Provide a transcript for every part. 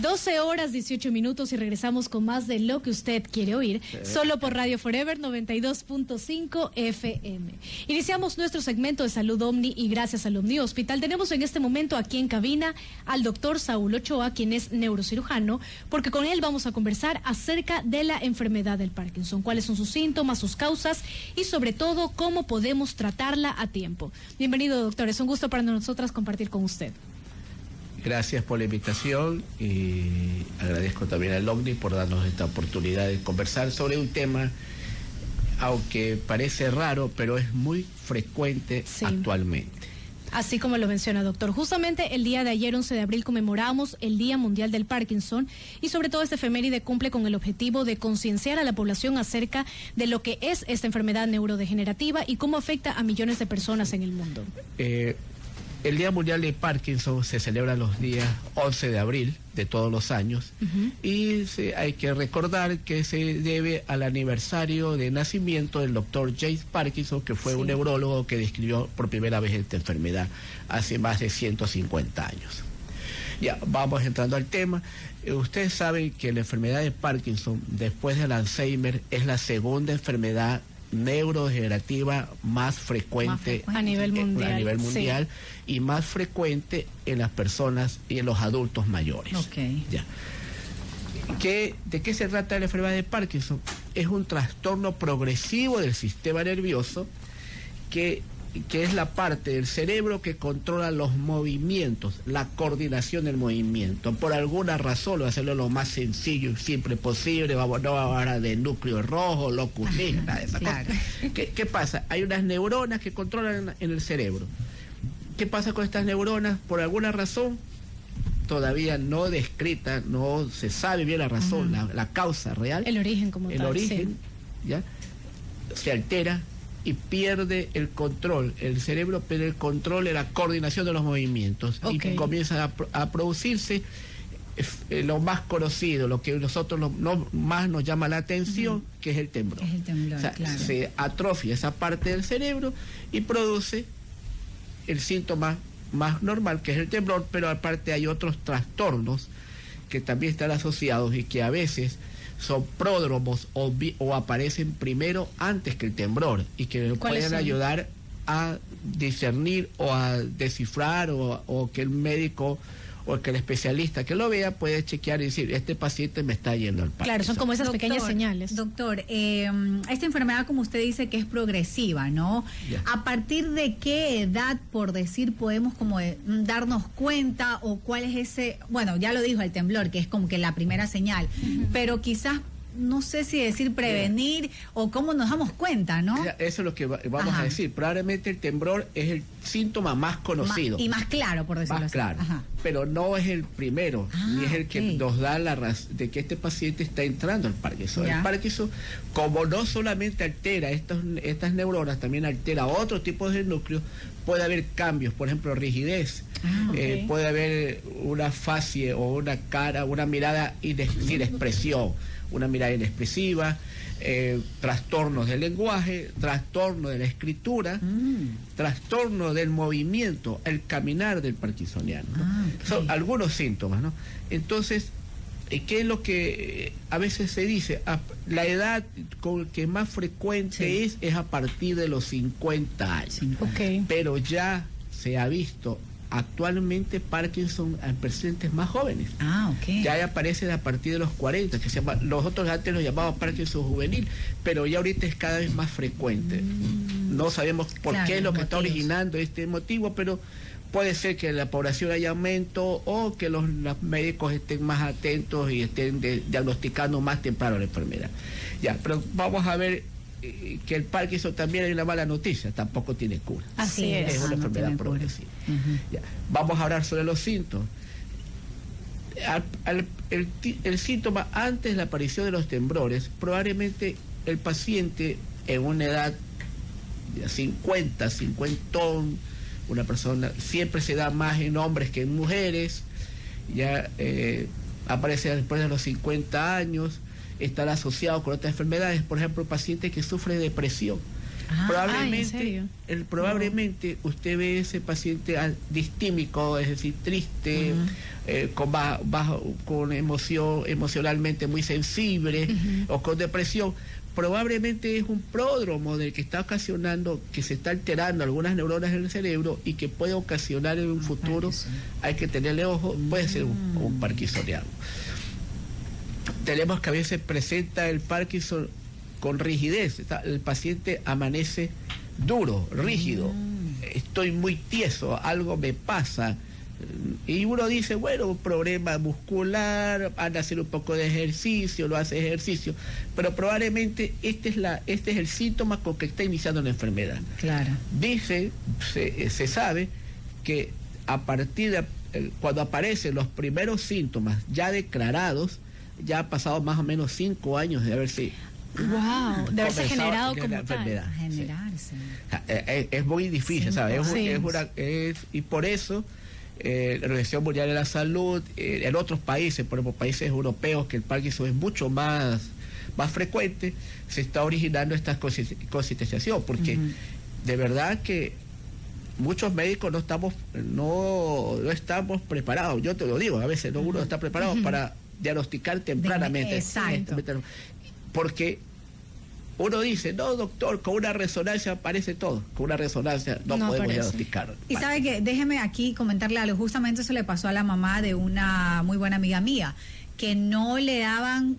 12 horas 18 minutos y regresamos con más de lo que usted quiere oír, solo por Radio Forever 92.5 FM. Iniciamos nuestro segmento de Salud Omni y gracias al Omni Hospital tenemos en este momento aquí en cabina al doctor Saúl Ochoa, quien es neurocirujano, porque con él vamos a conversar acerca de la enfermedad del Parkinson, cuáles son sus síntomas, sus causas y sobre todo cómo podemos tratarla a tiempo. Bienvenido, doctor, es un gusto para nosotras compartir con usted. Gracias por la invitación y agradezco también al OMNI por darnos esta oportunidad de conversar sobre un tema, aunque parece raro, pero es muy frecuente actualmente. Así como lo menciona, doctor. Justamente el día de ayer, 11 de abril, conmemoramos el Día Mundial del Parkinson y sobre todo esta efeméride cumple con el objetivo de concienciar a la población acerca de lo que es esta enfermedad neurodegenerativa y cómo afecta a millones de personas en el mundo. El Día Mundial de Parkinson se celebra los días 11 de abril de todos los años y hay que recordar que se debe al aniversario de nacimiento del doctor James Parkinson, que fue un neurólogo que describió por primera vez esta enfermedad hace más de 150 años. Ya, vamos entrando al tema. Ustedes saben que la enfermedad de Parkinson, después del Alzheimer, es la segunda enfermedad neurodegenerativa más frecuente a nivel mundial, y más frecuente en las personas y en los adultos mayores. Ya. ¿De qué se trata la enfermedad de Parkinson? Es un trastorno progresivo del sistema nervioso que es la parte del cerebro que controla los movimientos, la coordinación del movimiento. Por alguna razón, hacerlo lo más sencillo y simple posible, no ahora de núcleo rojo, locus nigra, nada de esas cosas. ¿Qué pasa? Hay unas neuronas que controlan en el cerebro. ¿Qué pasa con estas neuronas? Por alguna razón, todavía no descrita, no se sabe bien la razón, la causa real. El origen como tal. El origen, ¿ya? Se altera y pierde el control, el cerebro pierde el control de la coordinación de los movimientos y comienza a producirse lo más conocido, lo que nosotros más nos llama la atención, que es el temblor. Es el temblor, o sea, claro. Se atrofia esa parte del cerebro y produce el síntoma más normal, que es el temblor, pero aparte hay otros trastornos que también están asociados y que a veces son pródromos o aparecen primero antes que el temblor y que pueden ayudar a discernir o a descifrar o que el médico o que el especialista que lo vea puede chequear y decir, este paciente me está yendo al Parkinson. Claro, son como esas pequeñas señales. Doctor, esta enfermedad, como usted dice, que es progresiva, ¿no? Yeah. ¿A partir de qué edad, por decir, podemos como darnos cuenta o cuál es ese, bueno, ya lo dijo el temblor, que es como que la primera señal, pero quizás no sé si decir prevenir o cómo nos damos cuenta, ¿no? Eso es lo que vamos a decir. Probablemente el temblor es el síntoma más conocido. Y más claro, por decirlo más así. Claro, pero no es el primero, ni es el que nos da la razón de que este paciente está entrando al Parkinson. El Parkinson, como no solamente altera estas neuronas, también altera otros tipos de núcleos, puede haber cambios, por ejemplo, rigidez, puede haber una facie o una cara, una mirada sin expresión, una mirada inexpresiva, trastornos del lenguaje, trastorno de la escritura, trastorno del movimiento, el caminar del parkinsoniano, ¿no? Son algunos síntomas, ¿no? Entonces, ¿qué es lo que a veces se dice? La edad con que más frecuente es a partir de los 50 años. Pero ya se ha visto actualmente Parkinson en pacientes más jóvenes. Ya aparecen a partir de los 40, que nosotros antes lo llamábamos Parkinson juvenil, pero ya ahorita es cada vez más frecuente. No sabemos por qué es lo que está originando este motivo, pero puede ser que la población haya aumento o que los médicos estén más atentos y estén diagnosticando más temprano la enfermedad. Ya, pero vamos a ver que el Parkinson también hay una mala noticia, tampoco tiene cura. Así es. Es una enfermedad progresiva. Ya, vamos a hablar sobre los síntomas. El síntoma antes de la aparición de los temblores, probablemente el paciente en una edad de 50, una persona, siempre se da más en hombres que en mujeres, ya aparece después de los 50 años, estar asociado con otras enfermedades, por ejemplo, el paciente que sufre depresión. Probablemente usted ve ese paciente distímico, es decir, triste, con emoción, emocionalmente muy sensible, o con depresión. Probablemente es un pródromo del que está ocasionando, que se está alterando algunas neuronas en el cerebro y que puede ocasionar en un futuro, hay que tenerle ojo, puede ser un parkinsoniano. Tenemos que a veces presenta el Parkinson con rigidez, el paciente amanece duro, rígido, estoy muy tieso, algo me pasa. Y uno dice, bueno, un problema muscular, anda a hacer un poco de ejercicio, lo hace ejercicio, pero probablemente este es el síntoma con que está iniciando la enfermedad. Claro. Se sabe que a partir de cuando aparecen los primeros síntomas ya declarados, ya ha pasado más o menos 5 años de haberse generado como enfermedad. A generarse. Es muy difícil, ¿sabes? Y por eso la Organización Mundial de la Salud, en otros países, por ejemplo, países europeos, que el Parkinson es mucho más frecuente, se está originando esta concientización, porque de verdad que muchos médicos no estamos preparados, yo te lo digo, a veces uno no está preparado para diagnosticar tempranamente. Exacto. Porque uno dice, no, doctor, con una resonancia aparece todo. Con una resonancia no podemos diagnosticar. Y sabe que, déjeme aquí comentarle algo. Justamente eso le pasó a la mamá de una muy buena amiga mía, que no le daban,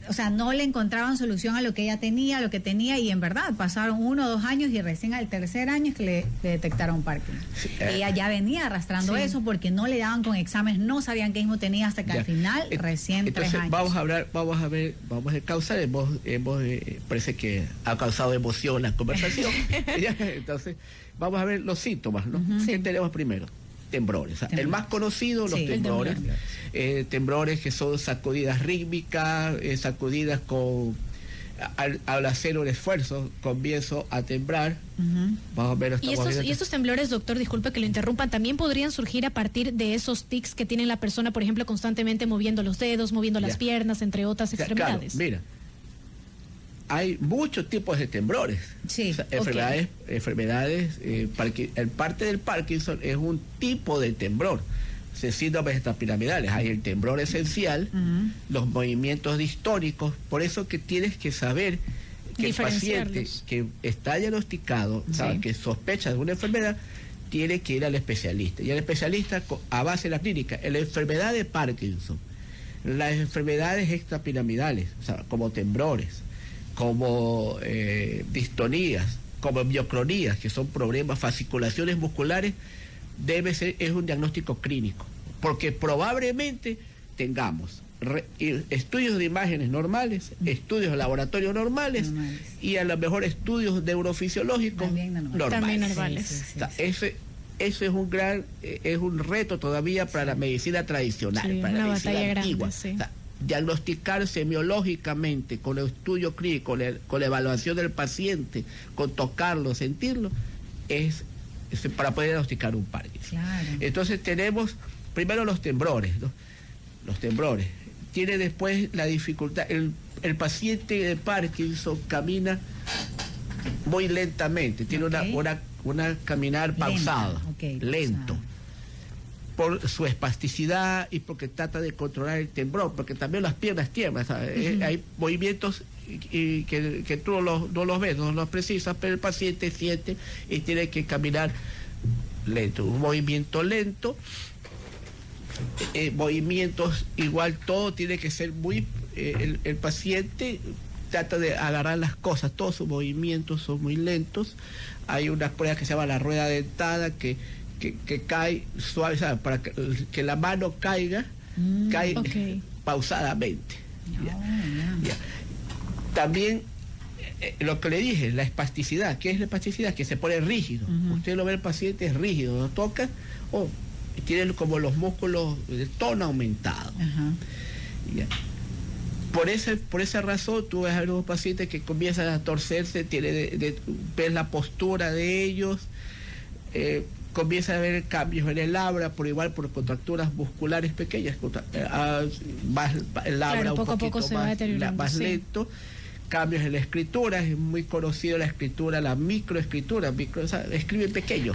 o sea, no le encontraban solución a lo que ella tenía, lo que tenía, y en verdad pasaron 1 o 2 años y recién al tercer año es que le detectaron Parkinson. Sí, ella ya venía arrastrando eso porque no le daban con exámenes, no sabían qué mismo tenía hasta que al final, recién entonces, 3 años. Vamos a ver causar, parece que ha causado emoción la conversación. Entonces, vamos a ver los síntomas, ¿no? ¿Qué tenemos primero? Temblores. El más conocido, los temblores. Temblores que son sacudidas rítmicas, sacudidas al hacer un esfuerzo, comienzo a temblar. Más o menos. Y estos temblores, doctor, disculpe que lo interrumpan, también podrían surgir a partir de esos tics que tiene la persona, por ejemplo, constantemente moviendo los dedos, moviendo las piernas, entre otras extremidades. Claro, mira. Hay muchos tipos de temblores. Enfermedades, parte del Parkinson es un tipo de temblor. Síndromes extrapiramidales. Hay el temblor esencial, los movimientos distónicos. Por eso que tienes que saber que el paciente que está diagnosticado, que sospecha de una enfermedad, tiene que ir al especialista. Y el especialista, a base de la clínica, en la enfermedad de Parkinson, las enfermedades extrapiramidales, como temblores, como distonías, como mioclonías, que son problemas, fasciculaciones musculares, es un diagnóstico clínico, porque probablemente tengamos estudios de imágenes normales, estudios de laboratorio normales, y a lo mejor estudios neurofisiológicos también normales. Ese es un reto todavía para la medicina tradicional, para la medicina antigua. Diagnosticar semiológicamente con el estudio clínico, con la evaluación del paciente, con tocarlo, sentirlo, es para poder diagnosticar un Parkinson. Claro. Entonces tenemos primero los temblores, ¿no? Los temblores. Tiene después la dificultad, el paciente de Parkinson camina muy lentamente, tiene una caminar pausada, lento. Por su espasticidad y porque trata de controlar el temblor, porque también las piernas tiemblan, hay movimientos que tú no los ves, no los precisas, pero el paciente siente y tiene que caminar lento, un movimiento lento, movimientos igual, todo tiene que ser muy, el paciente trata de agarrar las cosas, todos sus movimientos son muy lentos. Hay unas pruebas que se llama la rueda dentada que cae suave, ¿sabes? Para que la mano cae pausadamente. Ya. También lo que le dije, la espasticidad. ¿Qué es la espasticidad? Que se pone rígido. Usted lo ve, el paciente es rígido, lo toca, tiene como los músculos de tono aumentado. Ya. Por esa razón tú ves a los pacientes que comienzan a torcerse, ves la postura de ellos, comienza a haber cambios en el labra, por contracturas musculares pequeñas, el labra poco a poco se va deteriorando, más lento, cambios en la escritura, es muy conocido la escritura, la microescritura, o sea, escribe pequeño.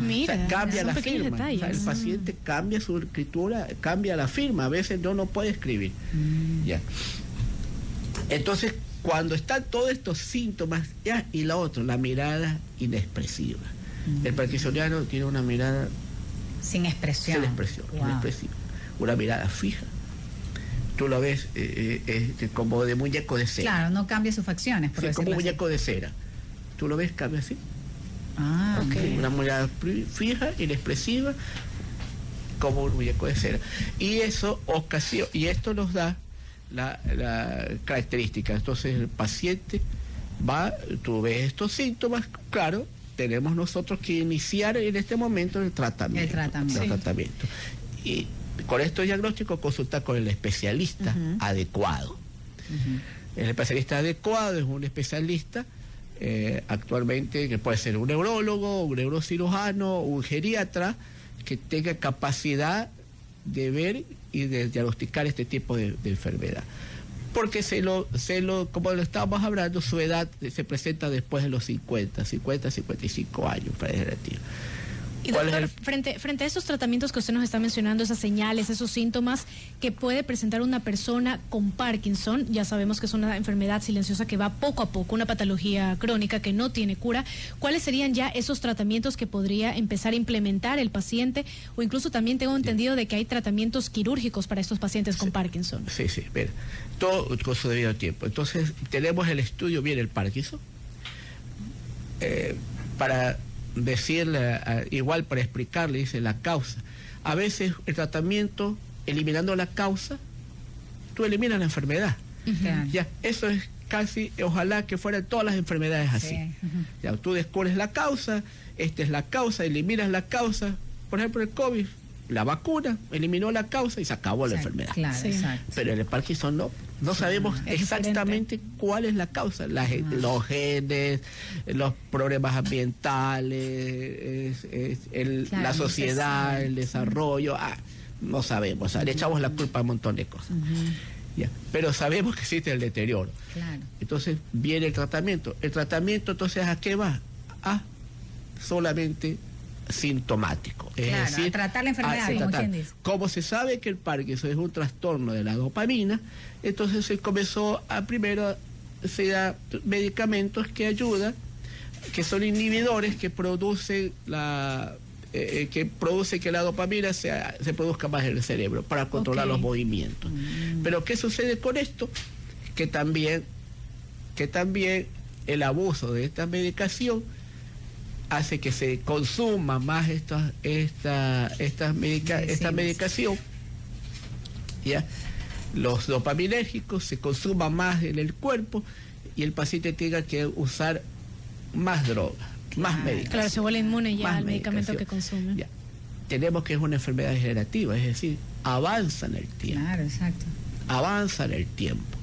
Mira, o sea, cambia la firma. Detalles. O sea, el paciente cambia su escritura, cambia la firma, a veces no puede escribir. Ya. Entonces, cuando están todos estos síntomas, ya, y la otra, la mirada inexpresiva. El parkinsoniano tiene una mirada sin expresión. Inexpresiva. Una mirada fija. Tú lo ves como de muñeco de cera. Claro, no cambia sus facciones, por como así. muñeco de cera. Tú lo ves, cambia así. Okay. Una mirada fija, inexpresiva, como un muñeco de cera. Y eso ocasiona, y esto nos da la característica. Entonces el paciente tú ves estos síntomas, claro, tenemos nosotros que iniciar en este momento el tratamiento. Y con estos diagnósticos consultar con el especialista adecuado. El especialista adecuado es un especialista actualmente que puede ser un neurólogo, un neurocirujano, un geriatra que tenga capacidad de ver y de diagnosticar este tipo de enfermedad. Porque como lo estábamos hablando, su edad se presenta después de los 55 años para el generativo. Y doctor, frente a esos tratamientos que usted nos está mencionando, esas señales, esos síntomas que puede presentar una persona con Parkinson, ya sabemos que es una enfermedad silenciosa que va poco a poco, una patología crónica que no tiene cura, ¿cuáles serían ya esos tratamientos que podría empezar a implementar el paciente? O incluso también tengo entendido de que hay tratamientos quirúrgicos para estos pacientes con Parkinson. Sí, mira, todo con su debido tiempo. Entonces, tenemos el estudio, viene el Parkinson, para decirle, igual para explicarle, dice la causa. A veces el tratamiento, eliminando la causa, tú eliminas la enfermedad. Ya, eso es casi, ojalá que fueran todas las enfermedades así. Ya, tú descubres la causa, esta es la causa, eliminas la causa. Por ejemplo, el COVID, la vacuna eliminó la causa y se acabó la enfermedad. Claro, pero en el Parkinson no sabemos exactamente cuál es la causa. Los genes, los problemas ambientales, la sociedad, el desarrollo, no sabemos. O sea, le echamos la culpa a un montón de cosas. Ya. Pero sabemos que existe el deterioro. Entonces viene el tratamiento. El tratamiento, entonces, ¿a qué va? Solamente sintomático, es decir, a tratar la enfermedad, como se sabe que el Parkinson es un trastorno de la dopamina, entonces se comenzó primero se da medicamentos que ayudan, que son inhibidores que producen que la dopamina se produzca más en el cerebro para controlar los movimientos. Pero ¿qué sucede con esto? Que también el abuso de esta medicación hace que se consuma más esta medicación, ¿ya? Los dopaminérgicos se consuman más en el cuerpo y el paciente tenga que usar más droga, más medicación. Claro, se vuelve inmune ya al medicamento que consume. Ya. Tenemos que es una enfermedad degenerativa, es decir, avanza en el tiempo. Claro, exacto. Avanza en el tiempo.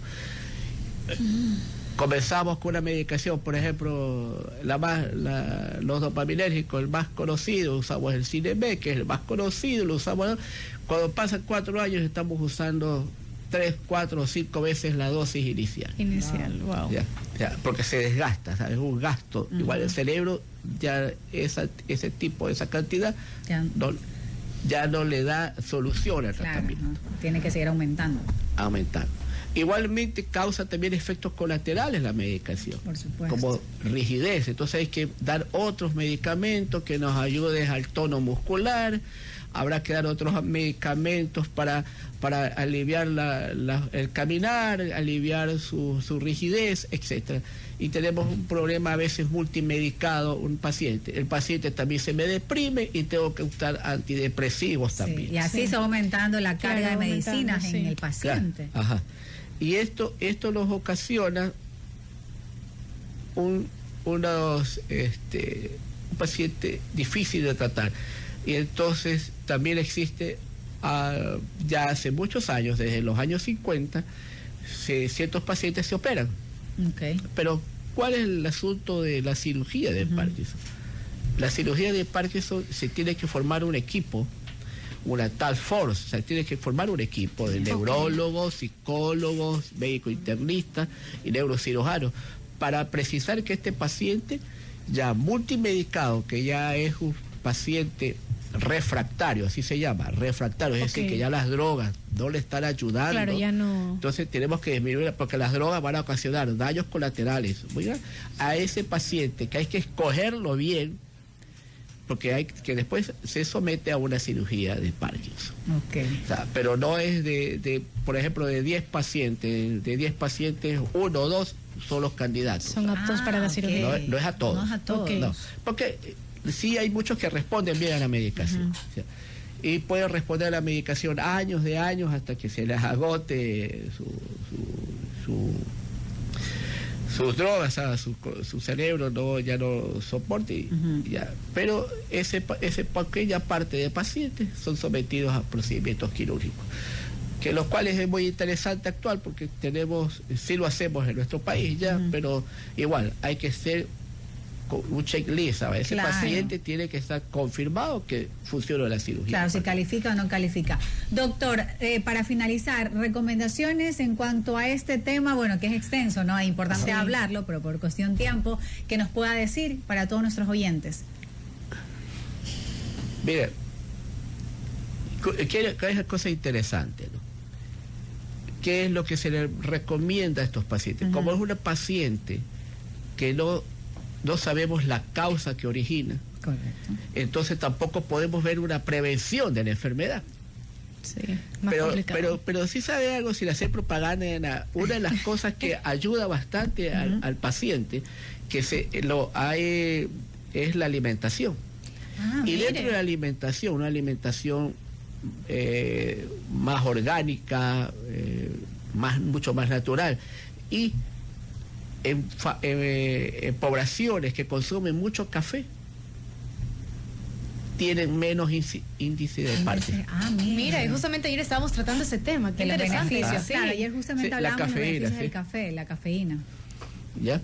Comenzamos con una medicación, por ejemplo, los dopaminérgicos, el más conocido, usamos el Cinemed, que es el más conocido, lo usamos. Cuando pasan 4 años estamos usando 3, 4 o 5 veces la dosis inicial. Wow. Ya, porque se desgasta, ¿sabes? Es un gasto. Igual el cerebro, ya esa cantidad, ya no le da solución al tratamiento. Tiene que seguir aumentando. Igualmente causa también efectos colaterales la medicación, por supuesto, como rigidez. Entonces hay que dar otros medicamentos que nos ayuden al tono muscular. Habrá que dar otros medicamentos para aliviar el caminar, aliviar su rigidez, etcétera. Y tenemos un problema a veces multimedicado, el paciente también se me deprime y tengo que usar antidepresivos también. Y así se va aumentando la carga de medicinas en el paciente. Y esto nos ocasiona un paciente difícil de tratar. Y entonces también existe, ya hace muchos años, desde los años 50, ciertos pacientes se operan. Pero ¿cuál es el asunto de la cirugía de Parkinson? La cirugía de Parkinson se tiene que formar un equipo una task force, o sea, tiene que formar un equipo de neurólogos, psicólogos, médicos internistas y neurocirujanos para precisar que este paciente ya multimedicado, que ya es un paciente refractario, así se llama, refractario, es decir, que ya las drogas no le están ayudando. Claro, ya no. Entonces tenemos que disminuir, porque las drogas van a ocasionar daños colaterales. Oiga, a ese paciente que hay que escogerlo bien, porque hay que después se somete a una cirugía de Parkinson. O sea, pero no es por ejemplo, de 10 pacientes, 1 o 2 son los candidatos. Son aptos para la cirugía. No es a todos. No es a todos. No, porque sí hay muchos que responden bien a la medicación. O sea, y pueden responder a la medicación años hasta que se les agote sus drogas, su cerebro ya no soporte. Ya. Pero esa pequeña parte de pacientes son sometidos a procedimientos quirúrgicos, que los cuales es muy interesante actual porque sí lo hacemos en nuestro país ya, pero igual hay que ser un checklist, ¿sabes? Ese paciente tiene que estar confirmado que funciona la cirugía. Claro, si califica o no califica. Doctor, para finalizar, recomendaciones en cuanto a este tema, bueno, que es extenso, ¿no? Es importante hablarlo, pero por cuestión de tiempo, que nos pueda decir para todos nuestros oyentes. Mira, ¿qué es la cosa interesante, no? ¿Qué es lo que se le recomienda a estos pacientes? Como es una paciente que no sabemos la causa que origina. Correcto. Entonces tampoco podemos ver una prevención de la enfermedad. Sí, más complicado. Pero sí sabe algo, sin hacer propaganda, una de las cosas que ayuda bastante al paciente, que es la alimentación. Y dentro de la alimentación, una alimentación más orgánica, mucho más natural, y en poblaciones que consumen mucho café tienen menos índice de Parkinson. Mira, y justamente ayer estábamos tratando ese tema. Qué interesante. Claro, ayer justamente hablábamos de los beneficios del café, la cafeína. ¿Ya?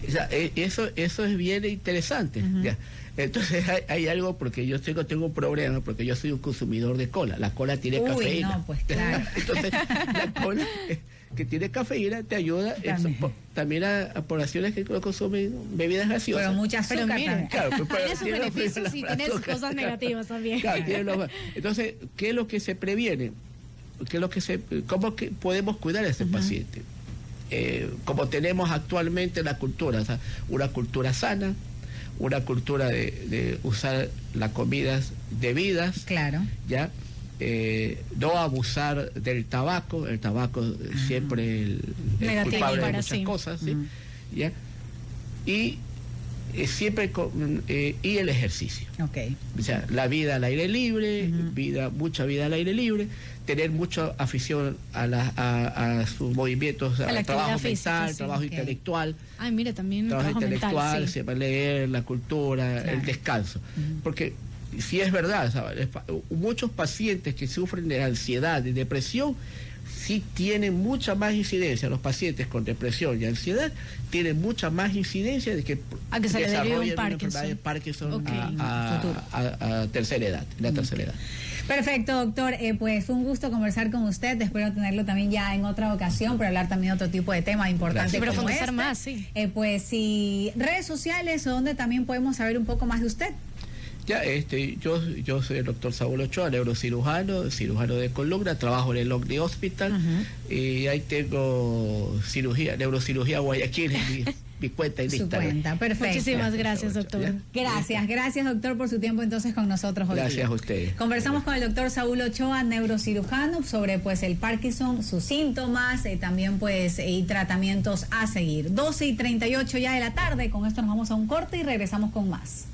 O sea, eso es bien interesante. ¿Ya? Entonces hay algo, porque yo tengo un problema, porque yo soy un consumidor de cola. La cola tiene cafeína. No, pues claro. Entonces, la cola que tiene cafeína te ayuda también a poblaciones que consumen bebidas gaseosas. Pero mucha azúcar también. Claro, tiene sus beneficios y tiene sus cosas negativas también. Claro, entonces, ¿qué es lo que se previene? ¿Cómo que podemos cuidar a ese paciente? Como tenemos actualmente la cultura, o sea, una cultura sana, una cultura de usar las comidas debidas, claro, ya, no abusar del tabaco. El tabaco siempre es culpable de muchas cosas, ¿sí? ¿Ya? Y siempre y el ejercicio. O sea, la vida al aire libre, mucha vida al aire libre, tener mucha afición a sus movimientos, al trabajo mental, trabajo intelectual. Ay, mira, también trabajo intelectual, mental, siempre leer, la cultura, el descanso. Porque si es verdad, ¿sabes? Muchos pacientes que sufren de ansiedad y depresión sí tienen mucha más incidencia. Los pacientes con depresión y ansiedad tienen mucha más incidencia de que se le derive un una enfermedad de Parkinson a tercera edad, la tercera edad. Perfecto, doctor. Pues un gusto conversar con usted. Espero tenerlo también ya en otra ocasión para hablar también de otro tipo de temas importantes. Y profundizar más, sí. Pues y redes sociales donde también podemos saber un poco más de usted. Ya, yo soy el doctor Saúl Ochoa, neurocirujano, cirujano de columna, trabajo en el Omni Hospital y ahí tengo neurocirugía Guayaquil en mi cuenta en Instagram. Su cuenta, perfecto. Muchísimas gracias, doctor. Gracias, doctor, por su tiempo entonces con nosotros hoy. Gracias a ustedes. Conversamos con el doctor Saúl Ochoa, neurocirujano, sobre pues el Parkinson, sus síntomas, también pues y tratamientos a seguir. 12:38 ya de la tarde, con esto nos vamos a un corte y regresamos con más.